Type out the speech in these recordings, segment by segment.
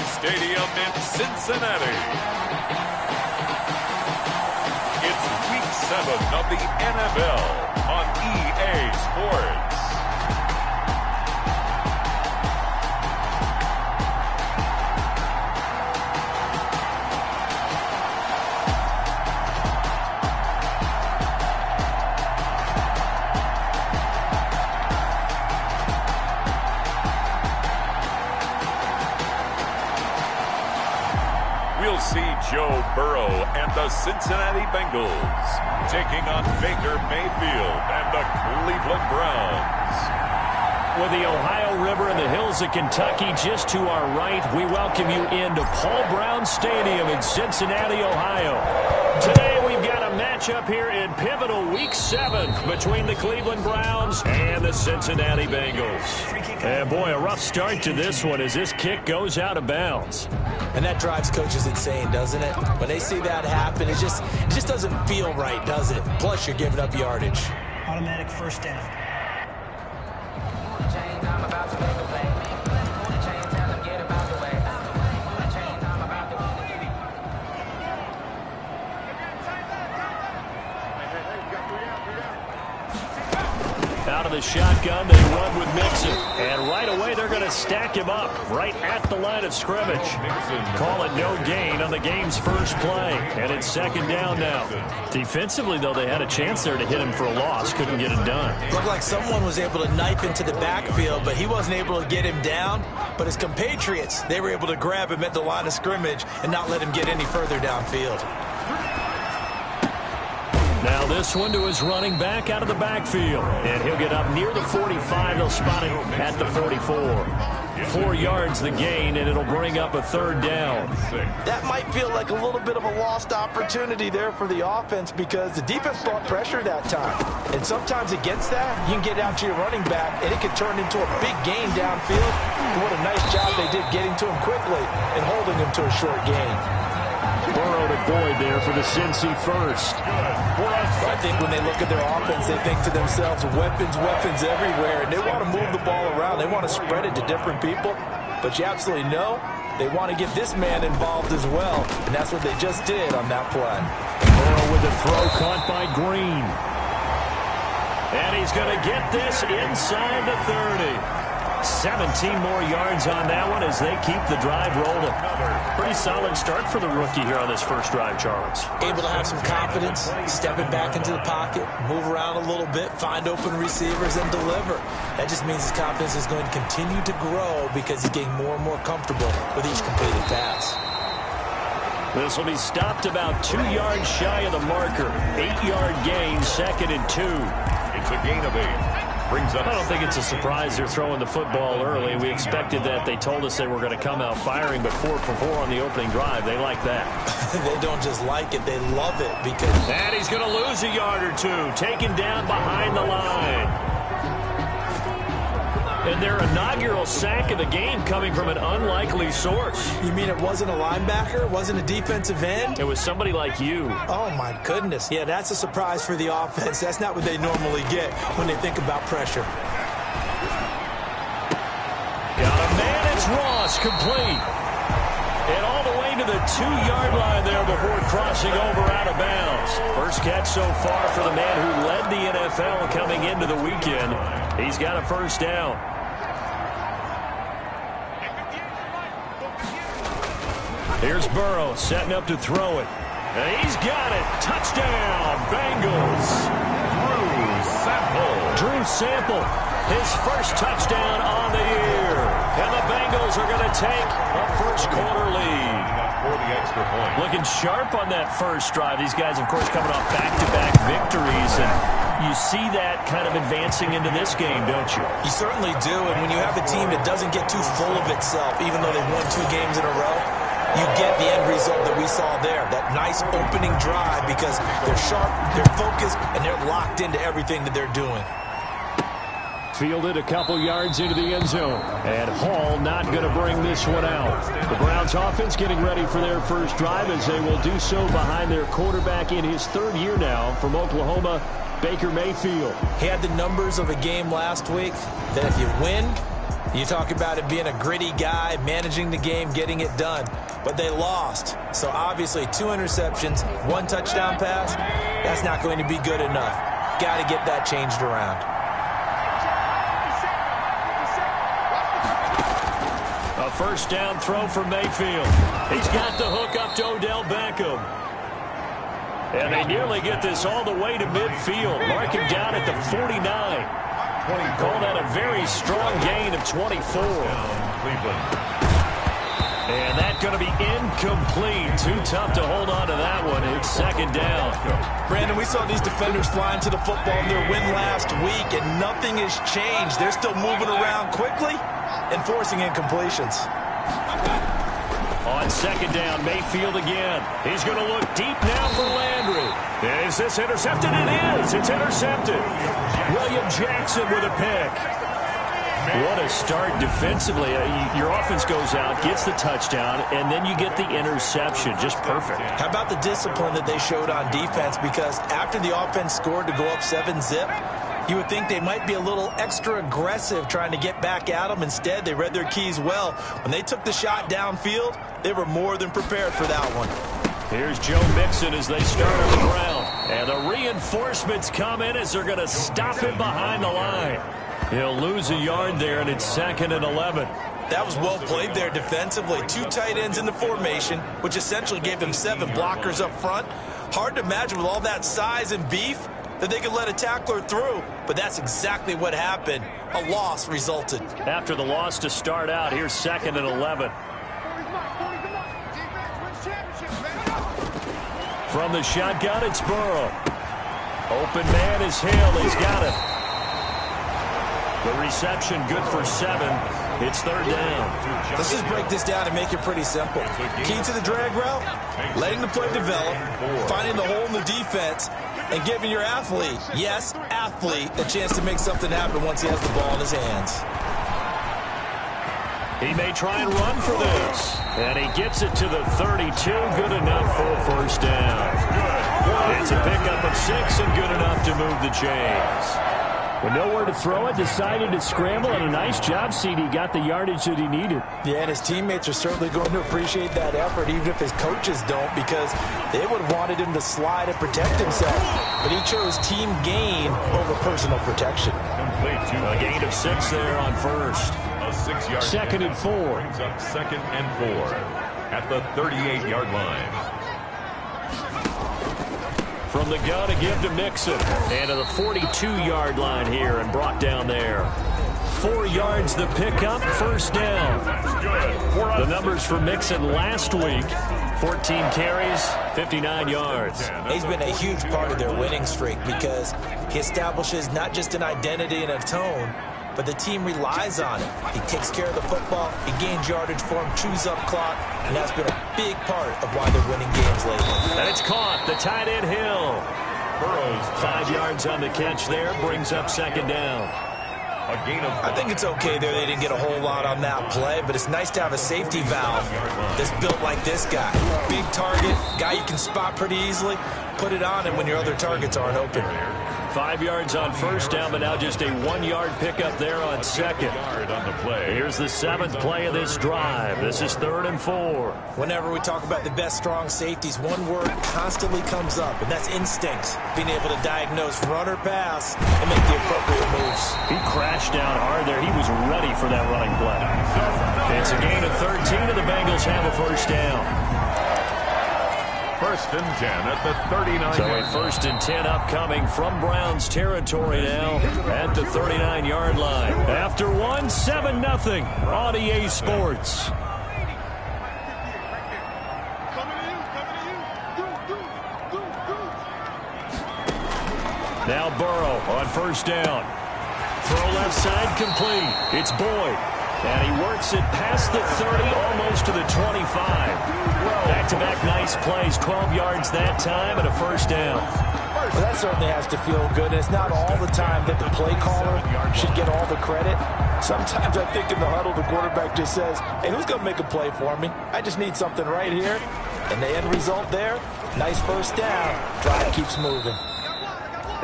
Stadium in Cincinnati. It's Week 7 of the NFL on EA Sports. We'll see Joe Burrow and the Cincinnati Bengals taking on Baker Mayfield and the Cleveland Browns. With the Ohio River and the hills of Kentucky just to our right, we welcome you into Paul Brown Stadium in Cincinnati, Ohio. Today we've got a matchup here in pivotal Week 7 between the Cleveland Browns and the Cincinnati Bengals. And boy, a rough start to this one as this kick goes out of bounds. And that drives coaches insane, doesn't it? When they see that happen, it just doesn't feel right, does it? Plus, you're giving up yardage. Automatic first down. Out of the shotgun, they run with Mixon. And right away, they're going to stack him up right at the line of scrimmage. Call it no gain on the game's first play. And it's second down now. Defensively, though, they had a chance there to hit him for a loss. Couldn't get it done. Looked like someone was able to knife into the backfield, but he wasn't able to get him down. But his compatriots, they were able to grab him at the line of scrimmage and not let him get any further downfield. Now this one to his running back out of the backfield. And he'll get up near the 45. They'll spot him at the 44. 4 yards the gain, and it'll bring up a third down. That might feel like a little bit of a lost opportunity there for the offense because the defense brought pressure that time. And sometimes against that, you can get out to your running back, and it could turn into a big gain downfield. What a nice job they did getting to him quickly and holding him to a short gain. Burrow to Boyd there for the Cincy first. I think when they look at their offense, they think to themselves, weapons, weapons everywhere. And they want to move the ball around. They want to spread it to different people. But you absolutely know they want to get this man involved as well. And that's what they just did on that play. Burrow with the throw caught by Green. And he's going to get this inside the 30. 17 more yards on that one as they keep the drive rolling. Pretty solid start for the rookie here on this first drive, Charles. Able to have some confidence, stepping back into the pocket, move around a little bit, find open receivers, and deliver. That just means his confidence is going to continue to grow because he's getting more and more comfortable with each completed pass. This will be stopped about 2 yards shy of the marker. 8-yard gain, 2nd and 2. It's a gain of 8. I don't think it's a surprise they're throwing the football early. We expected that. They told us they were going to come out firing, but 4 for 4 on the opening drive. They like that. They don't just like it, they love it. Because and he's going to lose a yard or two. Taken down behind the line. And their inaugural sack of the game coming from an unlikely source. You mean it wasn't a linebacker? It wasn't a defensive end? It was somebody like you. Oh, my goodness. Yeah, that's a surprise for the offense. That's not what they normally get when they think about pressure. Got a man. It's Ross, complete. And all the way to the 2-yard line there before crossing over out of bounds. First catch so far for the man who led the NFL coming into the weekend. He's got a first down. Here's Burrow setting up to throw it. And he's got it. Touchdown, Bengals. Drew Sample, his first touchdown on the year. And the Bengals are going to take a first-quarter lead. For the extra point. Looking sharp on that first drive. These guys, of course, coming off back-to-back victories. And you see that kind of advancing into this game, don't you? You certainly do. And when you have a team that doesn't get too full of itself, even though they've won 2 games in a row, you get the end result that we saw there. That nice opening drive because they're sharp, they're focused, and they're locked into everything that they're doing. Fielded a couple yards into the end zone. And Hall not going to bring this one out. The Browns offense getting ready for their first drive as they will do so behind their quarterback in his 3rd year now from Oklahoma, Baker Mayfield. He had the numbers of a game last week that if you win, You talk about it being a gritty guy, managing the game, getting it done. But they lost. So obviously 2 interceptions, 1 touchdown pass, that's not going to be good enough. Got to get that changed around. A first down throw for Mayfield. He's got the hook up to Odell Beckham. And they nearly get this all the way to midfield. Mark him down at the 49. Call that a very strong gain of 24. And that's going to be incomplete. Too tough to hold on to that one. It's second down. Brandon, we saw these defenders flying to the football in their win last week, and nothing has changed. They're still moving around quickly and forcing incompletions. On second down, Mayfield again. He's going to look deep now for Landry. Is this intercepted? It is. It's intercepted. William Jackson with a pick. What a start defensively. Your offense goes out, gets the touchdown, and then you get the interception. Just perfect. How about the discipline that they showed on defense? Because after the offense scored to go up 7-zip, you would think they might be a little extra aggressive trying to get back at them. Instead, they read their keys well. When they took the shot downfield, they were more than prepared for that one. Here's Joe Mixon as they start on the ground. And the reinforcements come in as they're going to stop him behind the line. He'll lose a yard there, and it's 2nd and 11. That was well played there defensively. 2 tight ends in the formation, which essentially gave them 7 blockers up front. Hard to imagine with all that size and beef that they could let a tackler through, but that's exactly what happened. A loss resulted. After the loss to start out, here's 2nd and 11. From the shotgun, it's Burrow. Open man is Hill. He's got it. The reception good for 7. It's 3rd down. Let's just break this down and make it pretty simple. Key to the drag route, letting the play develop, finding the hole in the defense, and giving your athlete, yes, athlete, a chance to make something happen once he has the ball in his hands. He may try and run for this. And he gets it to the 32. Good enough for a first down. It's a pickup of 6 and good enough to move the chains. With nowhere to throw it, decided to scramble, and a nice job, CD. Got the yardage that he needed. Yeah, and his teammates are certainly going to appreciate that effort, even if his coaches don't, because they would have wanted him to slide and protect himself. But he chose team gain over personal protection. A gain of 6 there on first. A 6-yard 2nd and 4. Brings up 2nd and 4 at the 38-yard line. From the gun, a give to Mixon. And to the 42-yard line here and brought down there. 4 yards the pickup, first down. The numbers for Mixon last week, 14 carries, 59 yards. He's been a huge part of their winning streak because he establishes not just an identity and a tone, but the team relies on it. He takes care of the football, he gains yardage for him, chews up clock, and that's been a big part of why they're winning games lately. And it's caught, the tight end Hill. Burrows 5 yards on the catch there, brings up 2nd down. A gain of I think it's okay there. They didn't get a whole lot on that play, but it's nice to have a safety valve that's built like this guy. Big target, guy you can spot pretty easily. Put it on him when your other targets aren't open. 5 yards on first down, but now just a 1-yard pickup there on 2nd. Here's the 7th play of this drive. This is 3rd and 4. Whenever we talk about the best strong safeties, one word constantly comes up, and that's instincts. Being able to diagnose run or pass and make the appropriate moves. He crashed down hard there. He was ready for that running play. It's a gain of 13, and the Bengals have a first down. 1st and 10 at the 39. So a 1st and 10 upcoming from Browns territory now at the 39-yard line. After 1, 7-0 on EA Sports. Now Burrow on first down. Throw left side complete. It's Boyd. And he works it past the 30, almost to the 25. Back-to-back nice plays, 12 yards that time, and a first down. Well, that certainly has to feel good. And it's not all the time that the play caller should get all the credit. Sometimes I think in the huddle, the quarterback just says, hey, who's going to make a play for me? I just need something right here. And the end result there, nice first down. Drive keeps moving.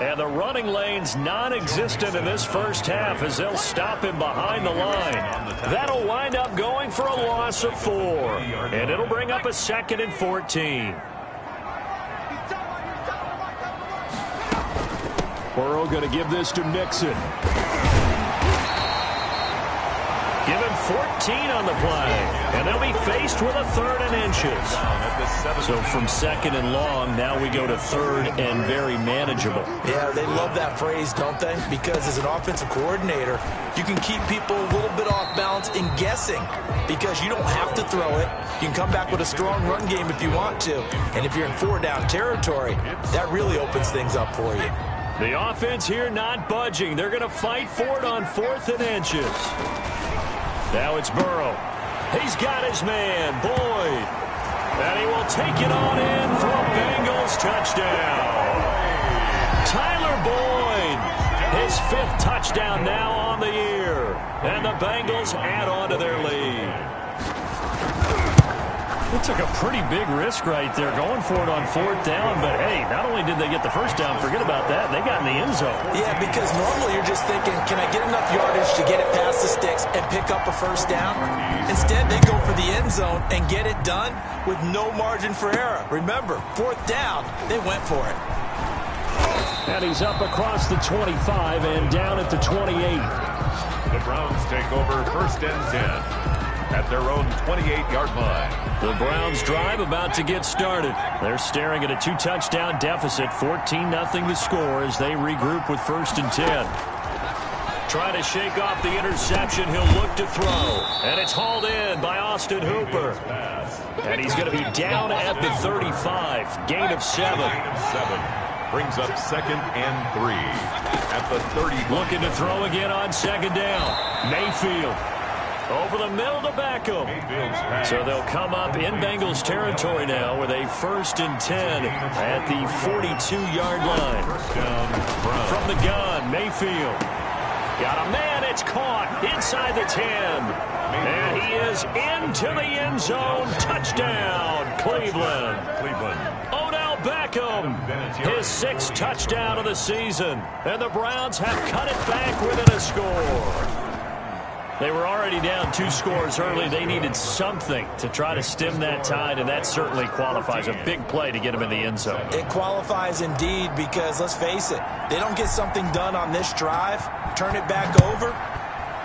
And the running lane's non-existent in this first half as they'll stop him behind the line. That'll wind up going for a loss of 4. And it'll bring up a 2nd and 14. Burrow going to give this to Mixon. Give him 14 on the play. And they'll be faced with a 3rd and inches. So from 2nd and long, now we go to 3rd and very manageable. Yeah, they love that phrase, don't they? Because as an offensive coordinator, you can keep people a little bit off balance and guessing because you don't have to throw it. You can come back with a strong run game if you want to. And if you're in 4-down territory, that really opens things up for you. The offense here not budging. They're going to fight for it on 4th and inches. Now it's Burrow. He's got his man, Boyd. And he will take it on in for a Bengals touchdown. Tyler Boyd, his 5th touchdown now on the year. And the Bengals add on to their lead. They took a pretty big risk right there going for it on 4th down. But, hey, not only did they get the first down, forget about that, they got in the end zone. Yeah, because normally you're just thinking, can I get enough yardage to get it past the sticks and pick up a first down? Instead, they go for the end zone and get it done with no margin for error. Remember, 4th down, they went for it. And he's up across the 25 and down at the 28. The Browns take over 1st and 10. At their own 28-yard line. The Browns drive about to get started. They're staring at a 2-touchdown deficit, 14-0 the score as they regroup with 1st and 10. Trying to shake off the interception, he'll look to throw. And it's hauled in by Austin Hooper. And he's going to be down at the 35, gain of 7. Brings up 2nd and 3 at the 30. Looking to throw again on 2nd down. Mayfield. Over the middle to Beckham. So they'll come up in Bengals territory now with a 1st and 10 at the 42-yard line. From the gun, Mayfield. Got a man, it's caught inside the 10. And he is into the end zone. Touchdown, Cleveland. Odell Beckham, his 6th touchdown of the season. And the Browns have cut it back within a score. They were already down 2 scores early. They needed something to try to stem that tide, and that certainly qualifies. A big play to get them in the end zone. It qualifies indeed because, let's face it, they don't get something done on this drive, turn it back over,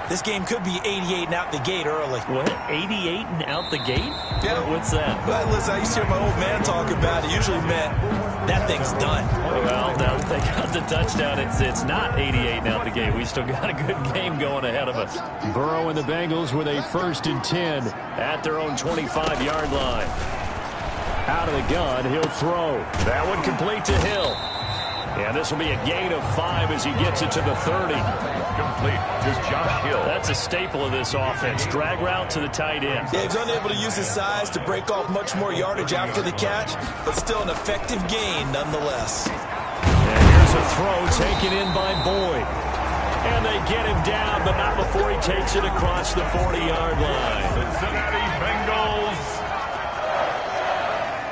this game could be 88 and out the gate early. What? 88 and out the gate? Yeah. What's that? Well, listen, I used to hear my old man talk about it. Usually meant that thing's done. Well, now that they got the touchdown, it's not 88 and out the gate. We still got a good game going ahead of us. Burrow and the Bengals with a 1st and 10 at their own 25-yard line. Out of the gun, he'll throw. That one complete to Hill. And this will be a gain of 5 as he gets it to the 30. Complete to Josh Hill. That's a staple of this offense. Drag route to the tight end. Yeah, he's unable to use his size to break off much more yardage after the catch, but still an effective gain nonetheless. And here's a throw taken in by Boyd. And they get him down, but not before he takes it across the 40-yard line. Cincinnati Bengals.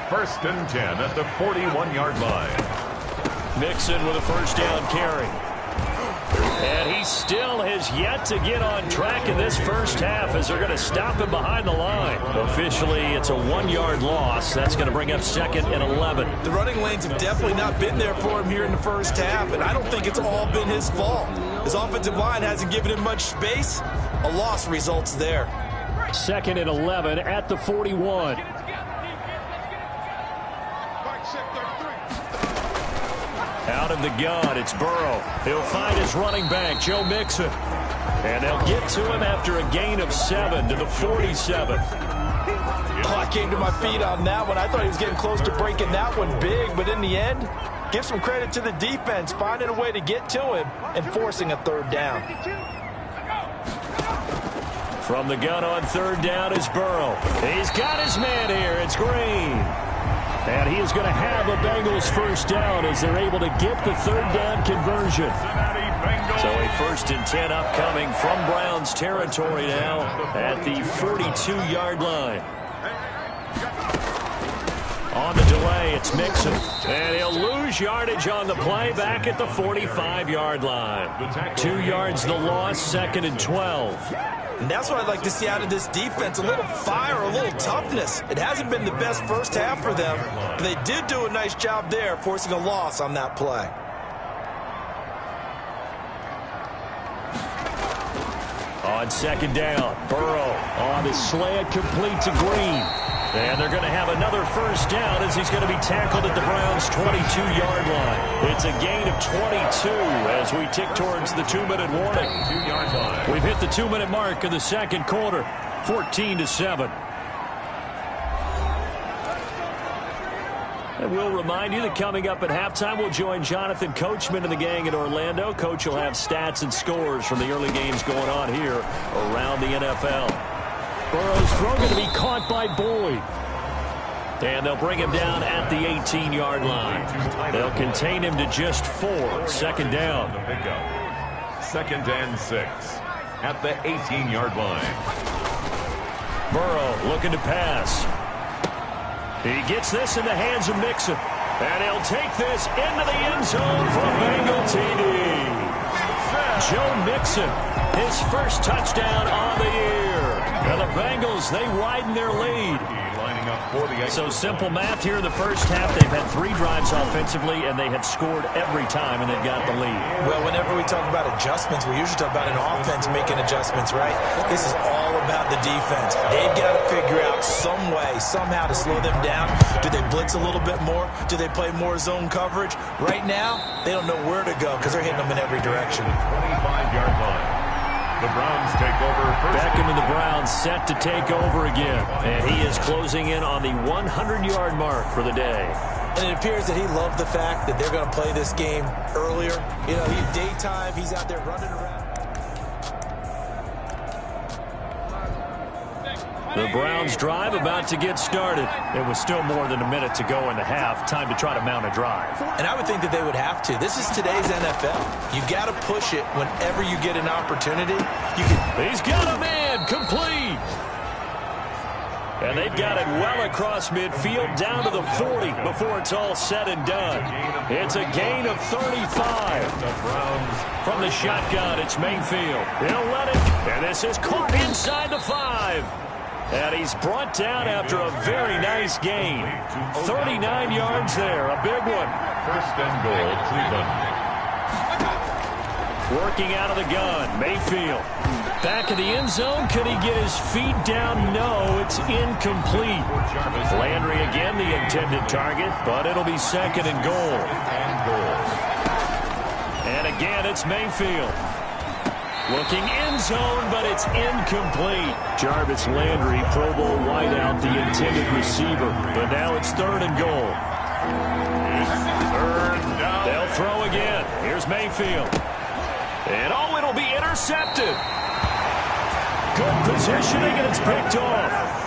1st and 10 at the 41-yard line. Mixon with a 1st down carry. And he still has yet to get on track in this first half as they're going to stop him behind the line. Officially, it's a 1-yard loss. That's going to bring up 2nd and 11. The running lanes have definitely not been there for him here in the first half, and I don't think it's all been his fault. His offensive line hasn't given him much space. A loss results there. 2nd and 11 at the 41. Out of the gun, it's Burrow. He'll find his running back, Joe Mixon. And they'll get to him after a gain of 7 to the 47. Oh, I came to my feet on that one. I thought he was getting close to breaking that one big, but in the end, give some credit to the defense, finding a way to get to him and forcing a 3rd down. From the gun on 3rd down is Burrow. He's got his man here. It's Green. And he is going to have a Bengals 1st down as they're able to get the 3rd down conversion. So a 1st and 10 upcoming from Browns territory now at the 42-yard line. On the delay, it's Mixon. And he'll lose yardage on the play back at the 45-yard line. 2 yards the loss, 2nd and 12. And that's what I'd like to see out of this defense, a little fire, a little toughness. It hasn't been the best first half for them, but they did do a nice job there, forcing a loss on that play. On 2nd down, Burrow on his slant, complete to Green. And they're going to have another first down as he's going to be tackled at the Browns' 22-yard line. It's a gain of 22 as we tick towards the 2-minute warning. 2-yard line. We've hit the 2-minute mark in the second quarter, 14-7. And we'll remind you that coming up at halftime, we'll join Jonathan Coachman and the gang in Orlando. Coach will have stats and scores from the early games going on here around the NFL. Burrow's throw going to be caught by Boyd. And they'll bring him down at the 18-yard line. They'll contain him to just 4. 2nd down. 2nd and 6 at the 18-yard line. Burrow looking to pass. He gets this in the hands of Mixon. And he'll take this into the end zone for a Bengal TD. Joe Mixon, his first touchdown on the year. And the Bengals, they widen their lead. So simple math here in the first half. They've had 3 drives offensively, and they have scored every time, and they've got the lead. Well, whenever we talk about adjustments, we usually talk about an offense making adjustments, right? This is all about the defense. They've got to figure out some way, somehow to slow them down. Do they blitz a little bit more? Do they play more zone coverage? Right now, they don't know where to go because they're hitting them in every direction. 25-yard line. The Browns take over. Beckham and the Browns set to take over again. And he is closing in on the 100-yard mark for the day. And it appears that he loved the fact that they're going to play this game earlier. You know, he's daytime. He's out there running around. The Browns drive about to get started. It was still more than a minute to go in the half. Time to try to mount a drive. And I would think that they would have to. This is today's NFL. You got to push it whenever you get an opportunity. He's got a man complete. And they've got it well across midfield down to the 40 before it's all said and done. It's a gain of 35. From the shotgun, it's Mayfield. He'll let it. And this is caught inside the 5. And he's brought down after a very nice gain. 39 yards there, a big one. 1st and goal, Cleveland. Working out of the gun, Mayfield. Back in the end zone, could he get his feet down? No, it's incomplete. Landry again, the intended target, but it'll be 2nd and goal. And again, it's Mayfield. Looking end zone, but it's incomplete. Jarvis Landry, Pro Bowl wideout, the intended receiver. But now it's 3rd and goal. They'll throw again. Here's Mayfield. And oh, it'll be intercepted. Good positioning, and it's picked off.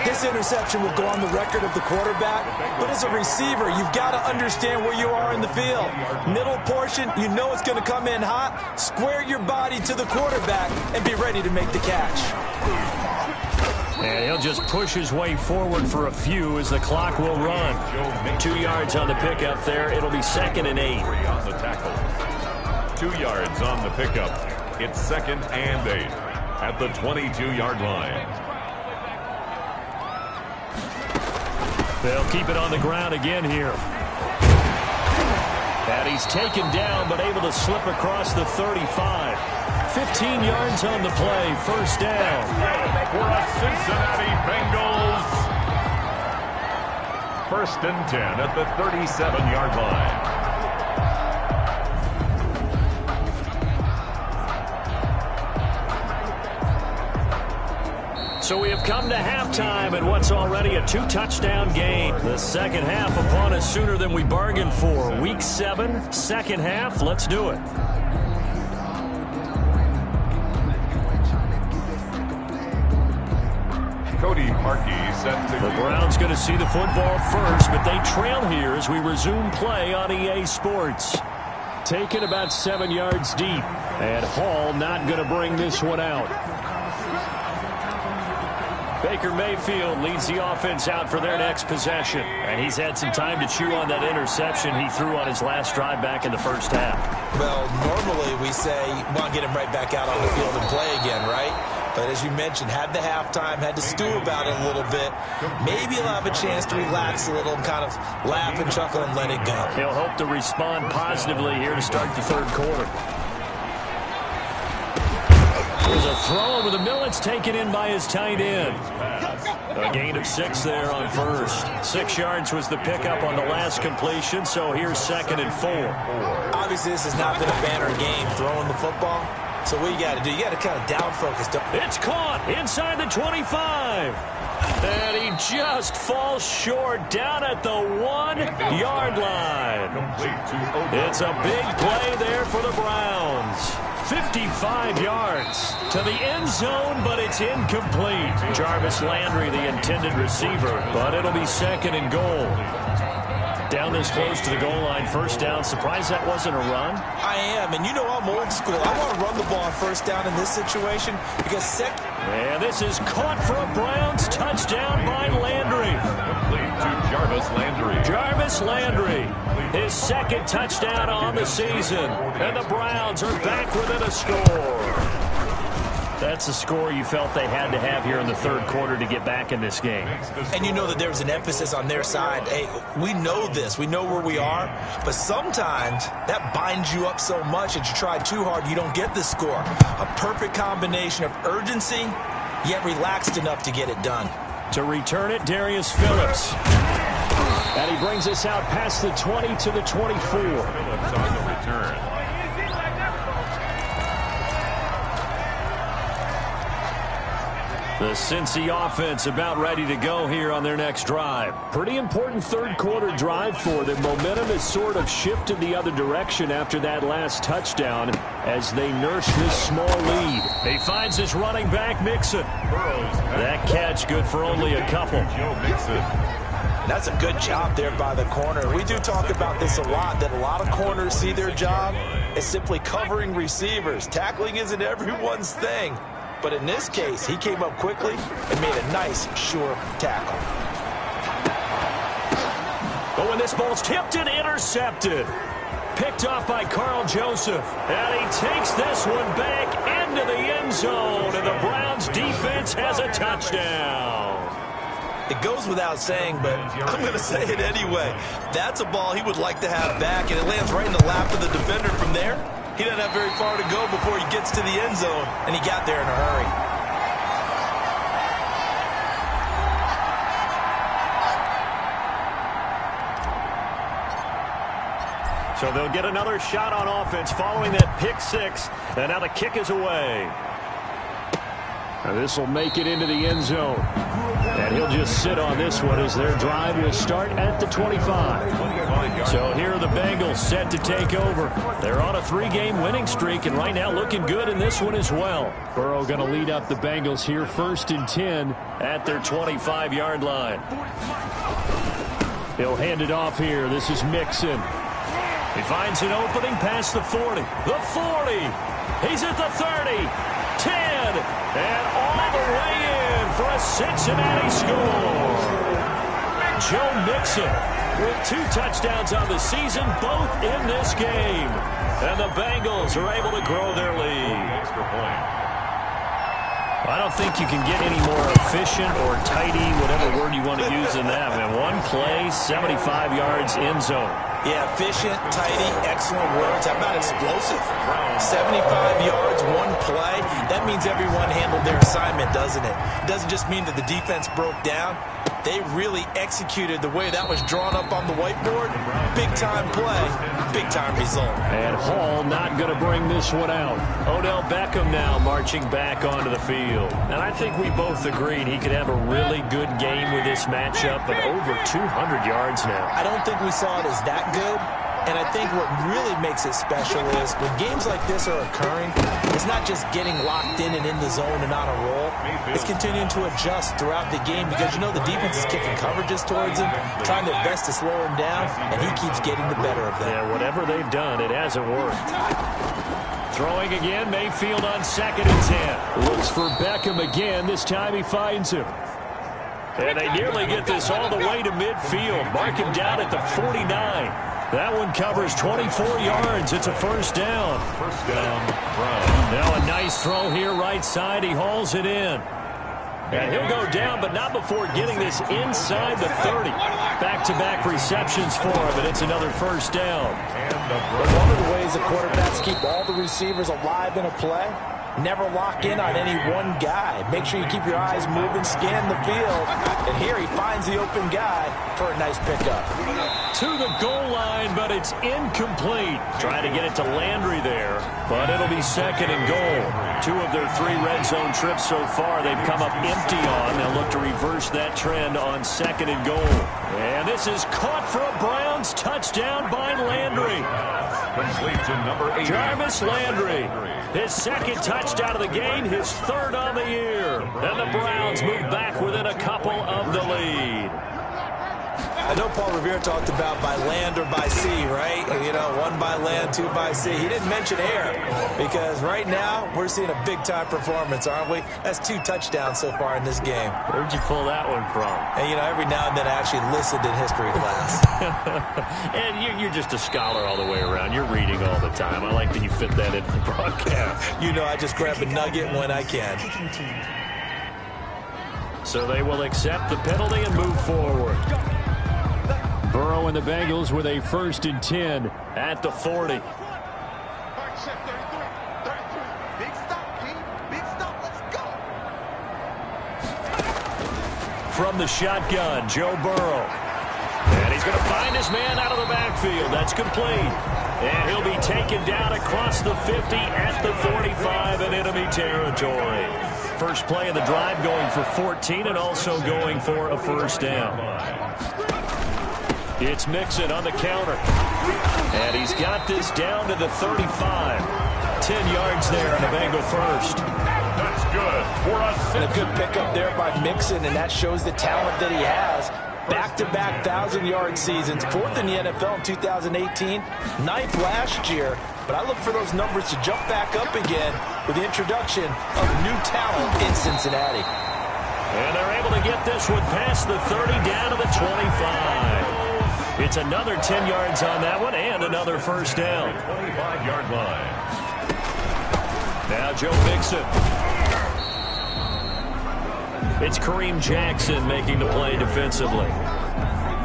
This interception will go on the record of the quarterback, but as a receiver, you've got to understand where you are in the field. Middle portion, you know it's going to come in hot. Square your body to the quarterback and be ready to make the catch. And he'll just push his way forward for a few as the clock will run. 2 yards on the pickup there. It'll be 2nd and 8. On the tackle. 2 yards on the pickup. It's 2nd and 8 at the 22-yard line. They'll keep it on the ground again here. And he's taken down, but able to slip across the 35. 15 yards on the play, 1st down. For a Cincinnati Bengals. 1st and 10 at the 37-yard line. So we have come to halftime in what's already a 2-touchdown game. The second half upon us sooner than we bargained for. Week 7, second half. Let's do it. Cody Parkey set to... The Browns going to see the football first, but they trail here as we resume play on EA Sports. Taken about 7 yards deep, and Hall not going to bring this one out. Baker Mayfield leads the offense out for their next possession. And he's had some time to chew on that interception he threw on his last drive back in the first half. Well, normally we say, well, get him right back out on the field and play again, right? But as you mentioned, had the halftime, had to stew about it a little bit. Maybe he'll have a chance to relax a little and kind of laugh and chuckle and let it go. He'll hope to respond positively here to start the third quarter. There's a throw over the middle. It's taken in by his tight end. A gain of 6 there on first. 6 yards was the pickup on the last completion, so here's 2nd and 4. Obviously, this has not been a banner game throwing the football. So what you got to do, you got to kind of down focus. It's caught inside the 25. And he just falls short down at the 1-yard line. It's a big play there for the Browns. 55 yards to the end zone, but it's incomplete. Jarvis Landry, the intended receiver, but it'll be 2nd and goal. Down this close to the goal line, first down. Surprised that wasn't a run? I am, and you know I'm old school. I want to run the ball on first down in this situation because and this is caught for a Browns touchdown by Landry. Complete to Jarvis Landry. Jarvis Landry, his 2nd touchdown on the season. And the Browns are back within a score. That's a score you felt they had to have here in the third quarter to get back in this game. And you know that there was an emphasis on their side. Hey, we know this. We know where we are. But sometimes that binds you up so much that you try too hard, you don't get the score. A perfect combination of urgency, yet relaxed enough to get it done. To return it, Darius Phillips. And he brings us out past the 20 to the 24. Phillips on the return. The Cincy offense about ready to go here on their next drive. Pretty important third quarter drive for them. Momentum has sort of shifted the other direction after that last touchdown as they nurse this small lead. He finds his running back, Mixon. That catch good for only a couple. That's a good job there by the corner. We do talk about this a lot, that a lot of corners see their job as simply covering receivers. Tackling isn't everyone's thing. But in this case, he came up quickly and made a nice, sure tackle. But when this ball's tipped and intercepted, picked off by Carl Joseph. And he takes this one back into the end zone, and the Browns defense has a touchdown. It goes without saying, but I'm going to say it anyway. That's a ball he would like to have back, and it lands right in the lap of the defender from there. He doesn't have very far to go before he gets to the end zone, and he got there in a hurry. So they'll get another shot on offense following that pick 6, and now the kick is away. And this will make it into the end zone. And he'll just sit on this one as their drive will start at the 25. So here are the Bengals set to take over. They're on a 3-game winning streak, and right now looking good in this one as well. Burrow going to lead up the Bengals here, 1st and 10 at their 25-yard line. He'll hand it off here. This is Mixon. He finds an opening past the 40. The 40. He's at the 30. 10. And all the way in for a Cincinnati score. Joe Mixon with 2 touchdowns on the season, both in this game. And the Bengals are able to grow their lead. I don't think you can get any more efficient or tidy, whatever word you want to use in that. And 1 play, 75 yards in zone. Yeah, efficient, tidy, excellent words. How about explosive? 75 yards, 1 play. That means everyone handled their assignment, doesn't it? It doesn't just mean that the defense broke down. They really executed the way that was drawn up on the whiteboard. Big-time play, big-time result. And Hall not going to bring this one out. Odell Beckham now marching back onto the field. And I think we both agreed he could have a really good game with this matchup, but over 200 yards now. I don't think we saw it as that good. And I think what really makes it special is when games like this are occurring, it's not just getting locked in and in the zone and on a roll. It's continuing to adjust throughout the game because, you know, the defense is kicking coverages towards him, trying their best to slow him down, and he keeps getting the better of them. Yeah, whatever they've done, it hasn't worked. Throwing again, Mayfield on 2nd and 10. Looks for Beckham again. This time he finds him. And they nearly get this all the way to midfield. Mark him down at the 49. That one covers 24 yards. It's a first down. First down, Brown. Now a nice throw here right side. He hauls it in. And he'll go down, but not before getting this inside the 30. Back-to-back receptions for him, and it's another first down. One of the ways the quarterbacks keep all the receivers alive in a play, never lock in on any one guy. Make sure you keep your eyes moving, scan the field. And here he finds the open guy for a nice pickup. To the goal line, but it's incomplete. Trying to get it to Landry there, but it'll be second and goal. 2 of their 3 red zone trips so far, they've come up empty on. They'll look to reverse that trend on second and goal. And this is caught for a Browns touchdown by Landry. Complete to number 8. Jarvis Landry. His second touchdown of the game, his 3rd on the year. And the Browns move back within a couple of the lead. I know Paul Revere talked about by land or by sea, right? You know, 1 by land, 2 by sea. He didn't mention air because right now we're seeing a big-time performance, aren't we? That's 2 touchdowns so far in this game. Where'd you pull that one from? And, you know, every now and then I actually listened in history class. And you're just a scholar all the way around. You're reading all the time. I like that you fit that into the broadcast. You know, I just grab a nugget when I can. So they will accept the penalty and move forward. Burrow and the Bengals with a 1st and 10 at the 40. Big stop, Pete. Big stop. Let's go. From the shotgun, Joe Burrow. And he's going to find his man out of the backfield. That's complete. And he'll be taken down across the 50 at the 45 in enemy territory. First play of the drive going for 14 and also going for a first down. It's Mixon on the counter. And he's got this down to the 35. 10 yards there on the Bengal first. That's good for us. And a good pickup there by Mixon, and that shows the talent that he has. Back-to-back 1,000-yard seasons, 4th in the NFL in 2018, 9th last year. But I look for those numbers to jump back up again with the introduction of new talent in Cincinnati. And they're able to get this one past the 30 down to the 25. It's another 10 yards on that one and another first down. 25-yard line. Now Joe Mixon. It's Kareem Jackson making the play defensively.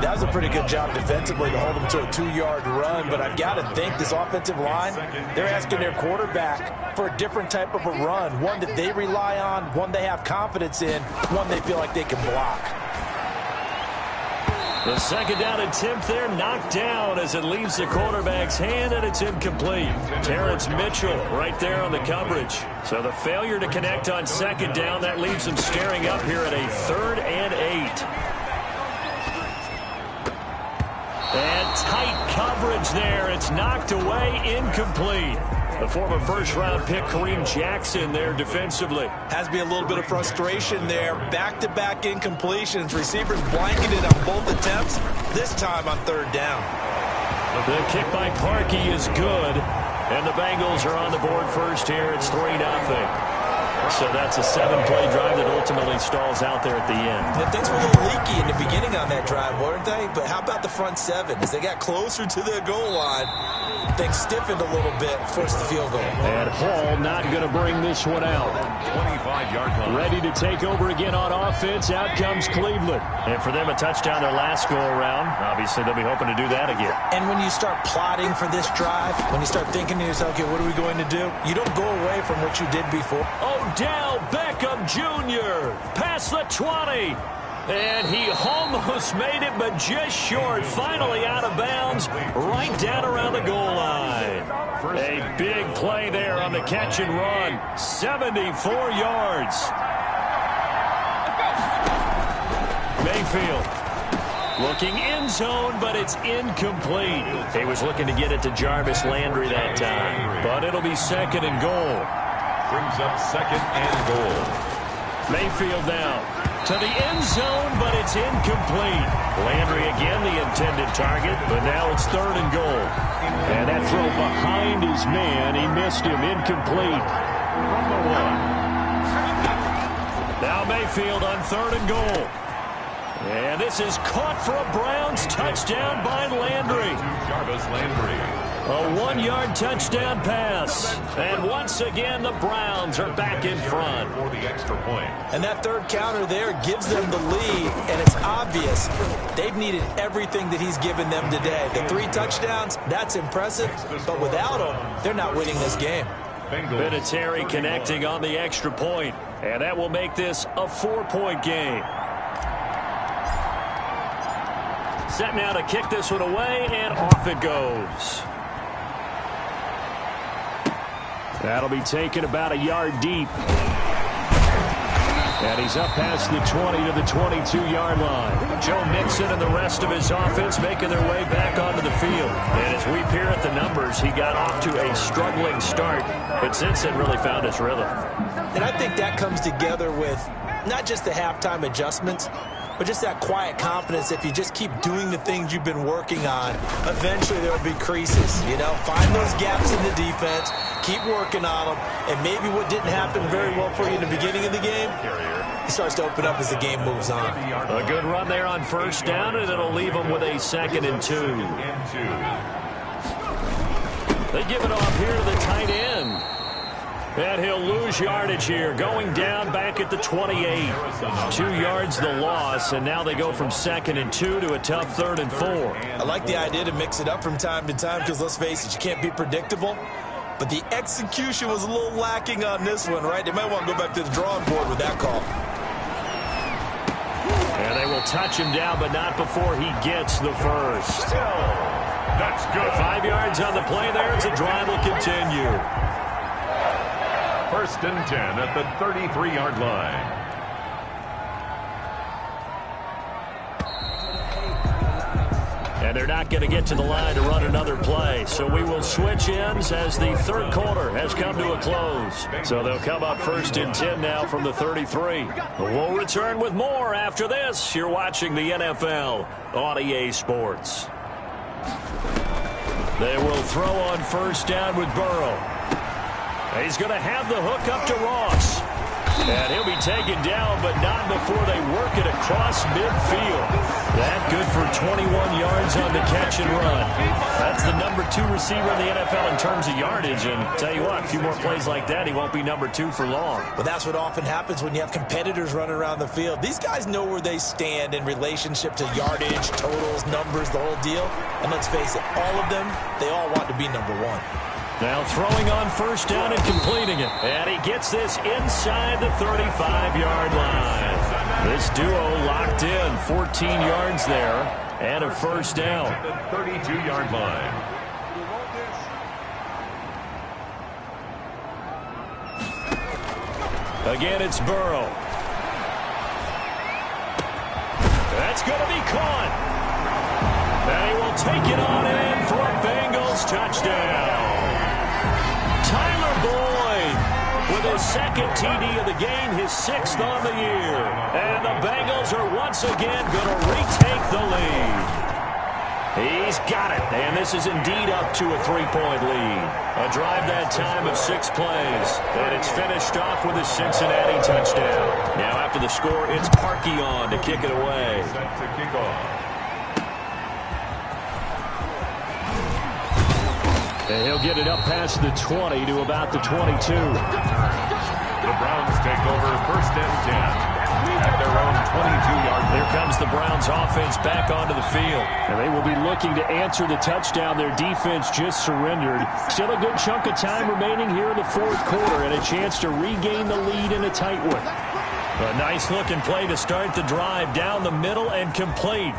That was a pretty good job defensively to hold him to a 2-yard run, but I've got to think this offensive line, they're asking their quarterback for a different type of a run, one that they rely on, one they have confidence in, one they feel like they can block. The second down attempt there knocked down as it leaves the quarterback's hand, and it's incomplete. Terrence Mitchell right there on the coverage. So the failure to connect on second down, that leaves them staring up here at a 3rd and 8. And tight coverage there. It's knocked away, incomplete. The former first-round pick, Kareem Jackson, there defensively. Has to be a little bit of frustration there. Back-to-back incompletions. Receivers blanketed on both attempts, this time on 3rd down. The kick by Parkey is good. And the Bengals are on the board first here. It's 3-0. So that's a 7-play drive that ultimately stalls out there at the end. And things were a little leaky in the beginning on that drive, weren't they? But how about the front 7? As they got closer to the goal line, things stiffened a little bit, forced the field goal. And Hall not going to bring this one out. 25-yard line. Ready to take over again on offense. Out comes Cleveland. And for them, a touchdown their last go-around. Obviously, they'll be hoping to do that again. And when you start plotting for this drive, when you start thinking to yourself, okay, what are we going to do? You don't go away from what you did before. Odell Beckham Jr. past the 20. And he almost made it, but just short. Finally out of bounds, right down around the goal line. A big play there on the catch and run. 74 yards. Mayfield looking end zone, but it's incomplete. He was looking to get it to Jarvis Landry that time, but it'll be second and goal. Brings up second and goal. Mayfield now to the end zone, but it's incomplete. Landry again the intended target, but now it's 3rd and goal. And that throw behind his man, he missed him, incomplete. From the 1. Now Mayfield on 3rd and goal. And this is caught for a Browns touchdown by Landry. Jarvis Landry. A 1-yard touchdown pass. And once again, the Browns are back in front. For the extra point. And that third counter there gives them the lead, and it's obvious they've needed everything that he's given them today. The 3 touchdowns, that's impressive, but without him, they're not winning this game. Vinatieri connecting on the extra point, and that will make this a 4-point game. Set now to kick this one away, and off it goes. That'll be taken about a yard deep. And he's up past the 20 to the 22-yard line. Joe Mixon and the rest of his offense making their way back onto the field. And as we peer at the numbers, he got off to a struggling start, but since then really found his rhythm. And I think that comes together with not just the halftime adjustments, but just that quiet confidence. If you just keep doing the things you've been working on, eventually there will be creases. You know, find those gaps in the defense, keep working on them, and maybe what didn't happen very well for you in the beginning of the game, it starts to open up as the game moves on. A good run there on first down, and it'll leave them with a 2nd and 2. They give it off here to the tight end. And he'll lose yardage here, going down back at the 28. 2 yards the loss, and now they go from 2nd and 2 to a tough 3rd and 4. I like the idea to mix it up from time to time because, let's face it, you can't be predictable. But the execution was a little lacking on this one, right? They might want to go back to the drawing board with that call. And they will touch him down, but not before he gets the first. That's good. 5 yards on the play there as the drive will continue. 1st and 10 at the 33-yard line. And they're not going to get to the line to run another play. So we will switch ends as the 3rd quarter has come to a close. So they'll come up 1st and 10 now from the 33. We'll return with more after this. You're watching the NFL on EA Sports. They will throw on 1st down with Burrow. He's going to have the hook up to Ross. And he'll be taken down, but not before they work it across midfield. That good for 21 yards on the catch and run. That's the number 2 receiver in the NFL in terms of yardage. And tell you what, a few more plays like that, he won't be number 2 for long. But that's what often happens when you have competitors running around the field. These guys know where they stand in relationship to yardage, totals, numbers, the whole deal. And let's face it, all of them, they all want to be number 1. Now throwing on 1st down and completing it. And he gets this inside the 35-yard line. This duo locked in, 14 yards there, and a 1st down. The 32-yard line. Again, it's Burrow. That's going to be caught. And he will take it on in for a Bengals touchdown. Tyler Boyd with his 2nd TD of the game, his 6th on the year. And the Bengals are once again going to retake the lead. He's got it, and this is indeed up to a 3-point lead. A drive that time of 6 plays, and it's finished off with a Cincinnati touchdown. Now after the score, it's Parkey on to kick it away. Set to kick off. And he'll get it up past the 20 to about the 22. The Browns take over 1st and 10 at their own 22-yard line. Here comes the Browns offense back onto the field. And they will be looking to answer the touchdown their defense just surrendered. Still a good chunk of time remaining here in the 4th quarter and a chance to regain the lead in a tight one. A nice-looking play to start the drive down the middle and complete.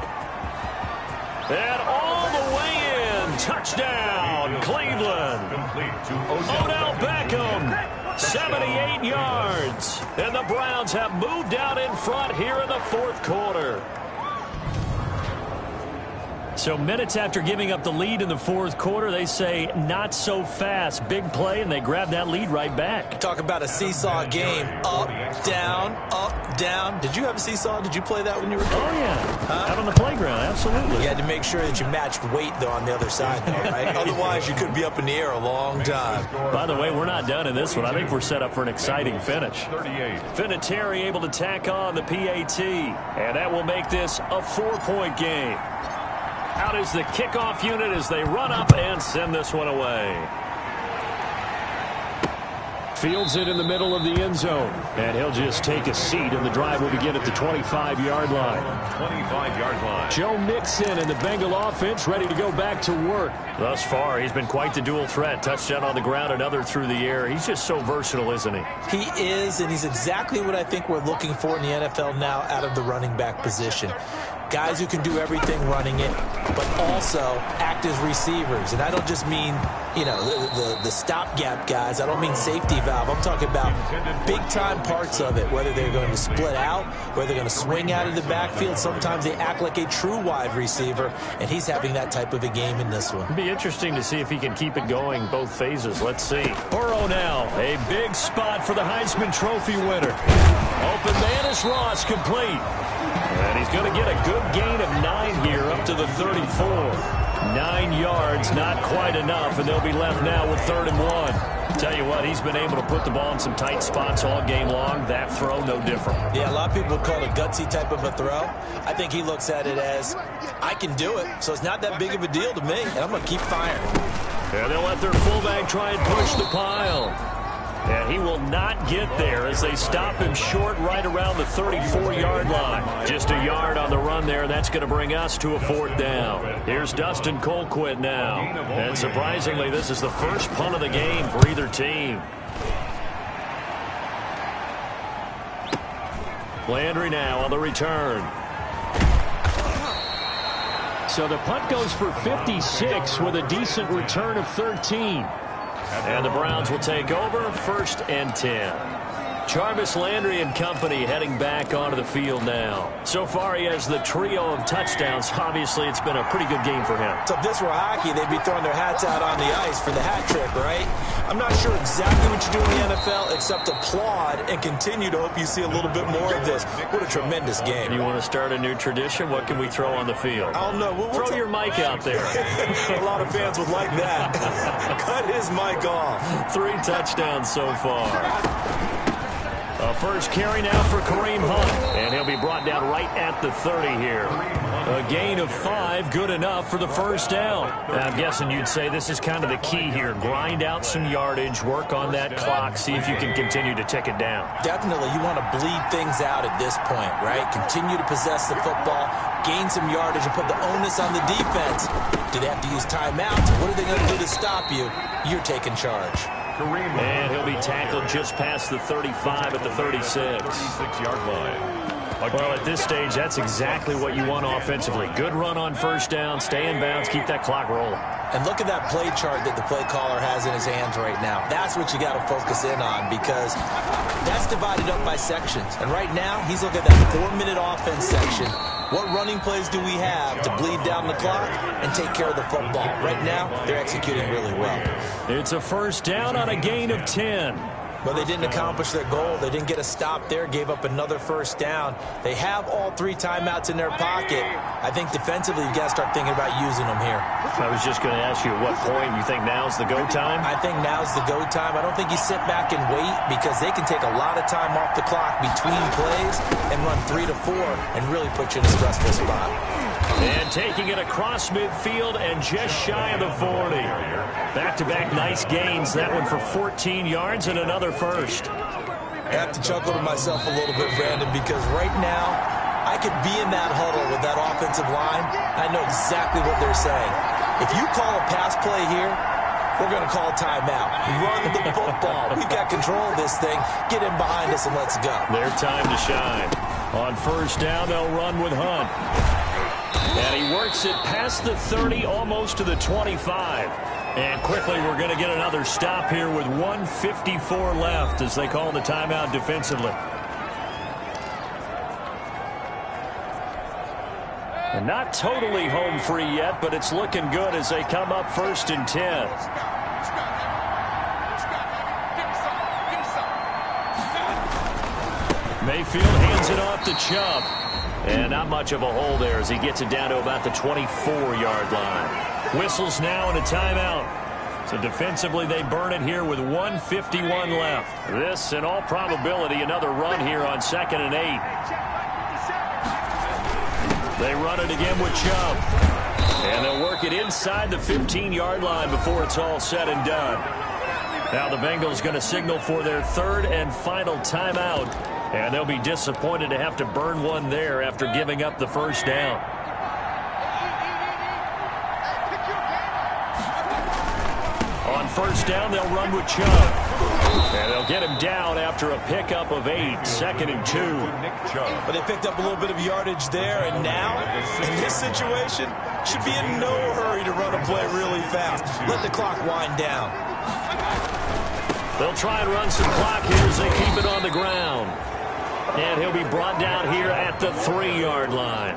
And all the way in. Touchdown, Cleveland. Complete to Odell Beckham. 78 yards. And the Browns have moved out in front here in the 4th quarter. So minutes after giving up the lead in the 4th quarter, they say not so fast. Big play, and they grab that lead right back. Talk about a seesaw game. Up, up, down. Did you have a seesaw? Did you play that when you were a kid? Oh, yeah. Out on the playground, absolutely. You had to make sure that you matched weight, though, on the other side, though, right? Otherwise, you could be up in the air a long time. By the way, we're not done in this one. I think we're set up for an exciting finish. Vinatieri able to tack on the PAT, and that will make this a 4-point game. Out is the kickoff unit as they run up and send this one away. Fields it in the middle of the end zone, and he'll just take a seat, and the drive will begin at the 25-yard line. 25-yard line. Joe Mixon and the Bengal offense ready to go back to work. Thus far, he's been quite the dual threat. Touchdown on the ground, another through the air. He's just so versatile, isn't he? He is, and he's exactly what I think we're looking for in the NFL now out of the running back position. Guys who can do everything running it, but also act as receivers. And I don't just mean, you know, the stopgap guys. I don't mean safety valve. I'm talking about big-time parts of it, whether they're going to split out, whether they're going to swing out of the backfield. Sometimes they act like a true wide receiver, and he's having that type of a game in this one. It'd be interesting to see if he can keep it going both phases. Let's see. Burrow now, a big spot for the Heisman Trophy winner. Open man is Ross, complete. And he's going to get a good gain of 9 here up to the 34. 9 yards, not quite enough, and they'll be left now with 3rd and 1. Tell you what, he's been able to put the ball in some tight spots all game long. That throw, no different. Yeah, a lot of people would call it a gutsy type of a throw. I think he looks at it as, I can do it, so it's not that big of a deal to me, and I'm going to keep firing. And they'll let their fullback try and push the pile. And he will not get there as they stop him short right around the 34-yard line. Just a yard on the run there. That's going to bring us to a 4th down. Here's Dustin Colquitt now. And surprisingly, this is the first punt of the game for either team. Landry now on the return. So the punt goes for 56 with a decent return of 13. And the Browns will take over 1st and 10. Jarvis Landry and company heading back onto the field now. So far, he has the trio of touchdowns. Obviously, it's been a pretty good game for him. So if this were hockey, they'd be throwing their hats out on the ice for the hat trick, right? I'm not sure exactly what you do in the NFL except applaud and continue to hope you see a little bit more of this. What a tremendous game. You want to start a new tradition? What can we throw on the field? I don't know. Throw your mic out there. A lot of fans would like that. Cut his mic off. 3 touchdowns so far. A first carry now for Kareem Hunt, and he'll be brought down right at the 30 here. A gain of 5, good enough for the first down. I'm guessing you'd say this is kind of the key here. Grind out some yardage, work on that clock, see if you can continue to tick it down. Definitely, you want to bleed things out at this point, right? Continue to possess the football, gain some yardage, and put the onus on the defense. Do they have to use timeouts? What are they going to do to stop you? You're taking charge. And he'll be tackled just past the 35 at the 36. 36-yard line. Well, at this stage, that's exactly what you want offensively. Good run on first down, stay in bounds, keep that clock rolling. And look at that play chart that the play caller has in his hands right now. That's what you got to focus in on because that's divided up by sections. And right now, he's looking at that 4-minute offense section. What running plays do we have to bleed down the clock and take care of the football? Right now, they're executing really well. It's a first down on a gain of 10. But they didn't accomplish their goal. They didn't get a stop there, gave up another first down. They have all 3 timeouts in their pocket. I think defensively, you've got to start thinking about using them here. I was just going to ask you at what point you think now's the go time? I think now's the go time. I don't think you sit back and wait because they can take a lot of time off the clock between plays and run 3 to 4 and really put you in a stressful spot. And taking it across midfield and just shy of the 40. Back-to-back nice gains. That one for 14 yards and another first. I have to chuckle to myself a little bit, Brandon, because right now I could be in that huddle with that offensive line. I know exactly what they're saying. If you call a pass play here, we're going to call a timeout. Run the football. We've got control of this thing. Get in behind us and let's go. Their time to shine. On first down, they'll run with Hunt. And he works it past the 30, almost to the 25. And quickly, we're going to get another stop here with 1:54 left as they call the timeout defensively. And not totally home free yet, but it's looking good as they come up 1st and 10. Mayfield hands it off to Chubb. And not much of a hole there as he gets it down to about the 24-yard line. Whistles now and a timeout. So defensively, they burn it here with 1:51 left. This, in all probability, another run here on 2nd and 8. They run it again with Chubb. And they'll work it inside the 15-yard line before it's all said and done. Now the Bengals going to signal for their 3rd and final timeout. And they'll be disappointed to have to burn one there after giving up the first down. On first down, they'll run with Chubb. And they'll get him down after a pickup of 8, 2nd and 2. But they picked up a little bit of yardage there, and now, in this situation, should be in no hurry to run a play really fast. Let the clock wind down. They'll try and run some clock here as they keep it on the ground. And he'll be brought down here at the 3-yard line.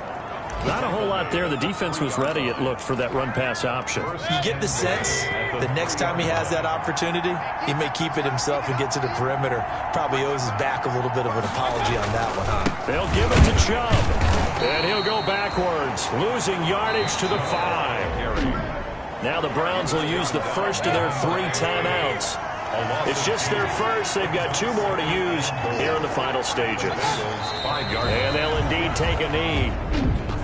Not a whole lot there. The defense was ready, it looked, for that run-pass option. You get the sense that next time he has that opportunity, he may keep it himself and get to the perimeter. Probably owes his back a little bit of an apology on that one, huh? They'll give it to Chubb. And he'll go backwards, losing yardage to the 5. Now the Browns will use the first of their 3 timeouts. It's just their first. They've got 2 more to use here in the final stages. And they'll indeed take a knee.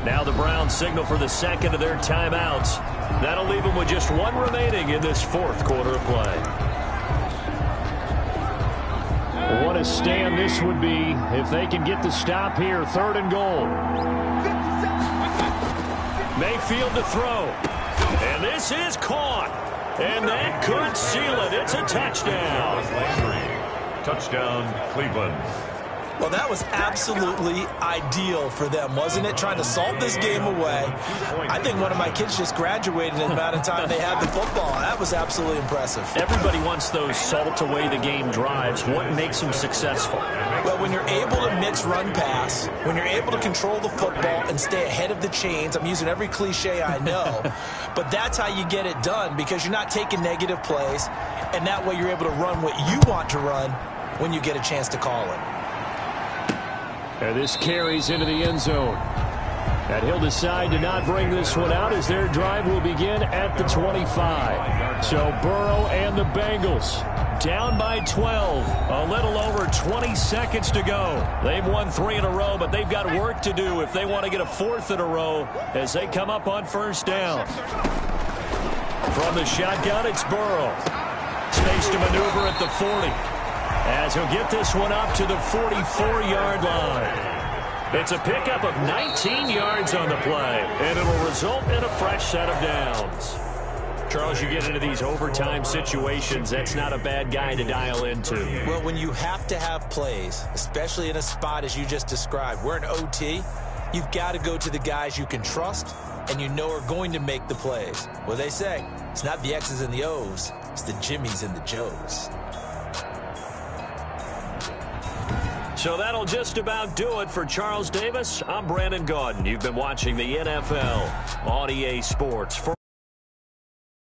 Now the Browns signal for the 2nd of their timeouts. That'll leave them with just 1 remaining in this 4th quarter of play. What a stand this would be if they can get the stop here. 3rd and goal. Mayfield to throw. And this is caught. And that could seal it. It's a touchdown. Touchdown, Cleveland. Well, that was absolutely ideal for them, wasn't it? Trying to salt this game away. I think one of my kids just graduated in the amount of time they had the football. That was absolutely impressive. Everybody wants those salt-away-the-game drives. What makes them successful? Well, when you're able to mix run-pass, when you're able to control the football and stay ahead of the chains, I'm using every cliche I know, but that's how you get it done because you're not taking negative plays, and that way you're able to run what you want to run when you get a chance to call it. And this carries into the end zone. And he'll decide to not bring this one out as their drive will begin at the 25. So Burrow and the Bengals down by 12. A little over 20 seconds to go. They've won 3 in a row, but they've got work to do if they want to get a 4th in a row as they come up on first down. From the shotgun, it's Burrow. Space to maneuver at the 40. As he'll get this one up to the 44-yard line. It's a pickup of 19 yards on the play, and it'll result in a fresh set of downs. Charles, you get into these overtime situations, that's not a bad guy to dial into. Well, when you have to have plays, especially in a spot as you just described, we're in OT, you've got to go to the guys you can trust and you know are going to make the plays. Well, they say, it's not the X's and the O's, it's the Jimmys and the Joes. So that'll just about do it for Charles Davis. I'm Brandon Gaudin. You've been watching the NFL on EA Sports.